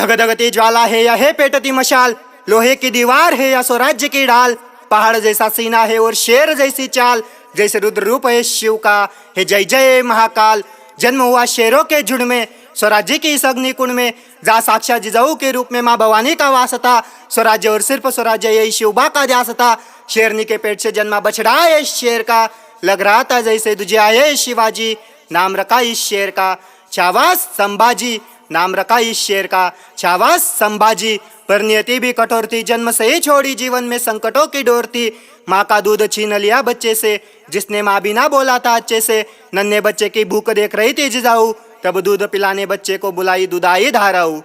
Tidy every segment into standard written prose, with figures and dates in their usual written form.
धगधगती ज्वाला है या है पेटती मशाल, लोहे की दीवार है या स्वराज्य की ढाल, पहाड़ जैसा सीना है और शेर जैसी चाल, जैसे रुद्र रूप है शिव का है जय जय महाकाल। जन्म हुआ शेरों के झुंड में, स्वराज्य की इस अग्निकुंड में, जहाँ साक्षात जिजाऊ के रूप में माँ भवानी का वास था। स्वराज्य और सिर्फ स्वराज्य यही शिवबा का ध्यास था। शेरनी के पेट से जन्मा बछड़ा है शेर का, लग रहा था जैसे तुझे आए शिवाजी, नाम रखा इस शेर का छावास संभाजी, नाम रखा इस शेर का छावास संभाजी। पर नियति भी कठोर थी, जन्म से ही छोड़ी जीवन में संकटों की डोर थी। माँ का दूध छीन लिया बच्चे से, जिसने माँ भी ना बोला था अच्छे से। नन्हे बच्चे की भूख देख रही थी जिजाऊ, तब दूध पिलाने बच्चे को बुलाई दुधाई धाराऊ।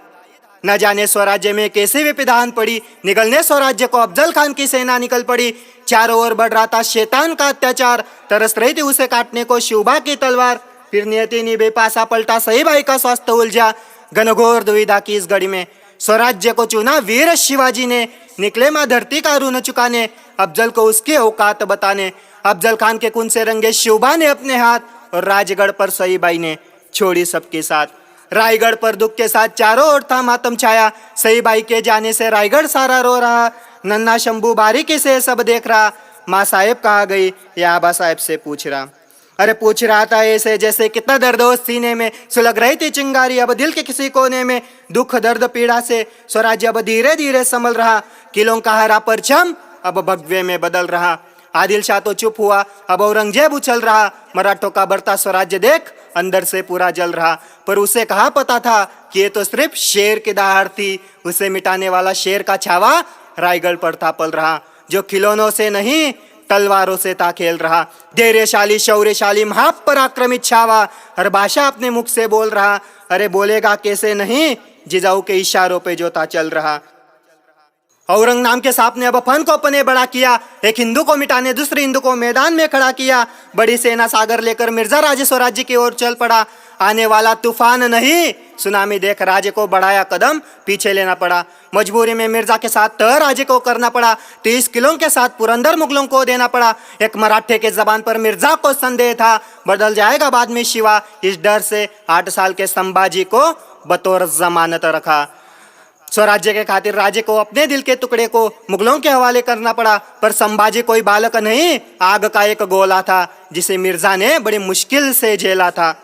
न जाने स्वराज्य में कैसे विपिधान पड़ी, निगलने स्वराज्य को अफजल खान की सेना निकल पड़ी। चारों ओर बढ़ रहा था शैतान का अत्याचार, तरस रही थी उसे काटने को शिवबा की तलवार। फिर नियति ने बेपासा पलटा, सही भाई का स्वास्थ्य उलझा। घनघोर दुविधा की इस घड़ी में स्वराज्य को चुना वीर शिवाजी ने, निकले माँ धरती का ऋण चुकाने, अफजल को उसकी औकात बताने। अफजल खान के खून से रंगे शिवबा ने अपने हाथ, और राजगढ़ पर सही बाई ने छोड़ी सबके साथ। रायगढ़ पर दुख के साथ चारों ओर था मातम छाया, सही बाई के जाने से रायगढ़ सारा रो रहा। नन्ना शंभू बारीकी से सब देख रहा, माँ साहेब कहाँ गई या आबा साहेब से पूछ रहा। अरे पूछ रहा था ऐसे जैसे कितना दर्द हो सीने में, सुलग रही थी चिंगारी अब दिल के किसी कोने में। दुख दर्द पीड़ा से स्वराज्य अब धीरे धीरे संभल रहा, किलों का हरा परचम अब भगवे में बदल रहा। आदिल शाह तो चुप हुआ, अब औरंगजेब उछल रहा। मराठों का बढ़ता स्वराज्य देख अंदर से पूरा जल रहा, पर उसे कहाँ पता था कि ये तो सिर्फ शेर की दहाड़ थी। उसे मिटाने वाला शेर का छावा रायगढ़ पर था पल रहा, जो खिलौनों से नहीं तलवारों से था खेल रहा। धैर्यशाली शौर्यशाली महापराक्रमित छावा हर भाषा अपने मुख से बोल रहा। अरे बोलेगा कैसे नहीं, जिजाऊ के इशारों पे जो था चल रहा। औरंग नाम के सांप ने अब फन को अपने बड़ा किया, एक हिंदू को मिटाने दूसरे हिंदू को मैदान में खड़ा किया। बड़ी सेना सागर लेकर मिर्जा राजे स्वराज्य की ओर चल पड़ा। आने वाला तूफान नहीं सुनामी देख राजे को बढ़ाया कदम पीछे लेना पड़ा। मजबूरी में मिर्जा के साथ तह राजे को करना पड़ा, 30 किलों के साथ पुरंदर मुगलों को देना पड़ा। एक मराठे के जबान पर मिर्जा को संदेह था, बदल जाएगा बाद में शिवा। इस डर से 8 साल के संभाजी को बतौर जमानत रखा। स्वराज्य के खातिर राजे को अपने दिल के टुकड़े को मुगलों के हवाले करना पड़ा। पर संभाजी कोई बालक नहीं, आग का एक गोला था, जिसे मिर्जा ने बड़ी मुश्किल से झेला था।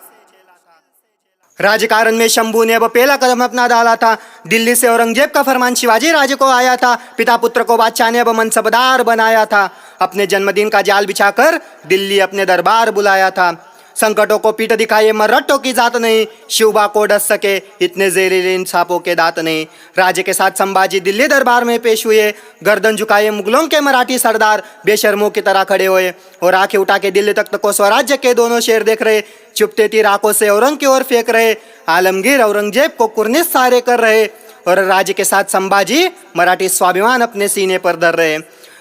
राजकारण में शंभू ने अब पहला कदम अपना डाला था। दिल्ली से औरंगजेब का फरमान शिवाजी राजे को आया था। पिता पुत्र को बादशाह ने अब मनसबदार बनाया था। अपने जन्मदिन का जाल बिछाकर दिल्ली अपने दरबार बुलाया था। संकटों को पीठ दिखाए मर्रटों की जात नहीं, शिवबा को डस सके इतने जहरीले इंसाफों के दांत नहीं। राजे के साथ संभाजी दिल्ली दरबार में पेश हुए। गर्दन झुकाए मुगलों के मराठी सरदार बेशर्मों की तरह खड़े हुए, और आंखें उठा के दिल्ली तख्त को स्वराज्य के दोनों शेर देख रहे। चुपते तीर आंखों से औरंग की ओर फेंक रहे। आलमगीर औरंगजेब को कुर्निश सारे कर रहे, और राज्य के साथ संभाजी मराठी स्वाभिमान अपने सीने पर धर रहे।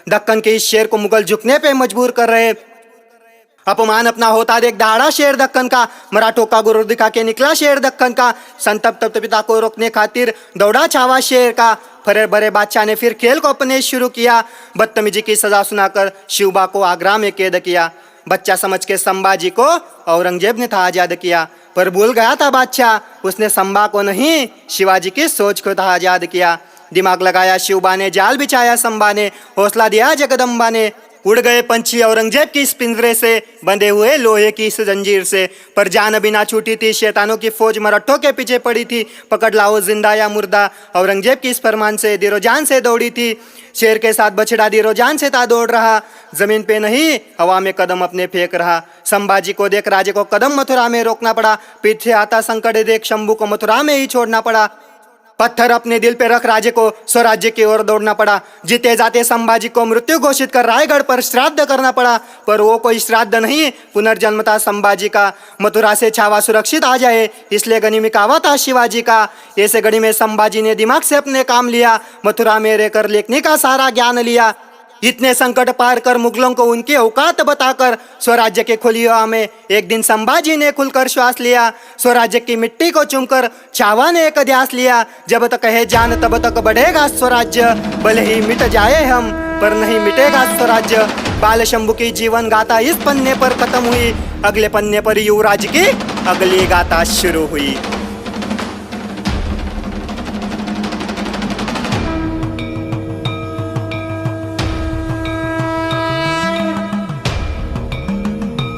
दक्कन के इस शेर को मुगल झुकने पे मजबूर कर रहे। अपमान अपना होता देख दहाड़ा शेर दक्कन का, मराठों का गुरूर दिखा के निकला शेर दक्कन का। संतप्त पिता को रोकने खातिर दौड़ा छावा शेर का। फरे बड़े बादशाह ने फिर खेल को अपने शुरू किया। बदतमीजी की सजा सुनाकर शिवबा को आगरा में कैद किया। बच्चा समझ के संभाजी को औरंगजेब ने था आजाद किया, पर भूल गया था बादशाह, उसने संभा को नहीं शिवाजी की सोच को था आजाद किया। दिमाग लगाया शिवबा ने, जाल बिछाया संभा ने, हौसला दिया जगदम्बा ने। उड़ गए पंछी औरंगजेब की इस पिंजरे से, बंधे हुए लोहे की इस जंजीर से। पर जान अभी ना छूटी थी, शैतानों की फौज मराठों के पीछे पड़ी थी। पकड़ लाओ जिंदा या मुर्दा, औरंगजेब की इस फरमान से दिरोजान से दौड़ी थी। शेर के साथ बछड़ा दिरोजान से था दौड़ रहा, जमीन पे नहीं हवा में कदम अपने फेंक रहा। संभाजी को देख राजे को कदम मथुरा में रोकना पड़ा। पीछे आता संकट देख शंभू को मथुरा में ही छोड़ना पड़ा। पत्थर अपने दिल पे रख राजे को स्वराज्य की ओर दौड़ना पड़ा। जीते जाते संभाजी को मृत्यु घोषित कर रायगढ़ पर श्राद्ध करना पड़ा, पर वो कोई श्राद्ध नहीं, पुनर्जन्म था संभाजी का। मथुरा से छावा सुरक्षित आ जाए इसलिए गनी में कावा था शिवाजी का। ऐसे घड़ी में संभाजी ने दिमाग से अपने काम लिया, मथुरा में रहकर लेखनी का सारा ज्ञान लिया। इतने संकट पार कर मुगलों को उनकी औकात बताकर स्वराज्य के खुली हवा में एक दिन संभाजी ने खुलकर श्वास लिया। स्वराज्य की मिट्टी को चूमकर छावा ने एक ध्यास लिया। जब तक है जान तब तक बढ़ेगा स्वराज्य, भले ही मिट जाए हम पर नहीं मिटेगा स्वराज्य। बाल शंभू की जीवन गाथा इस पन्ने पर खत्म हुई, अगले पन्ने पर युवराज की अगली गाथा शुरू हुई।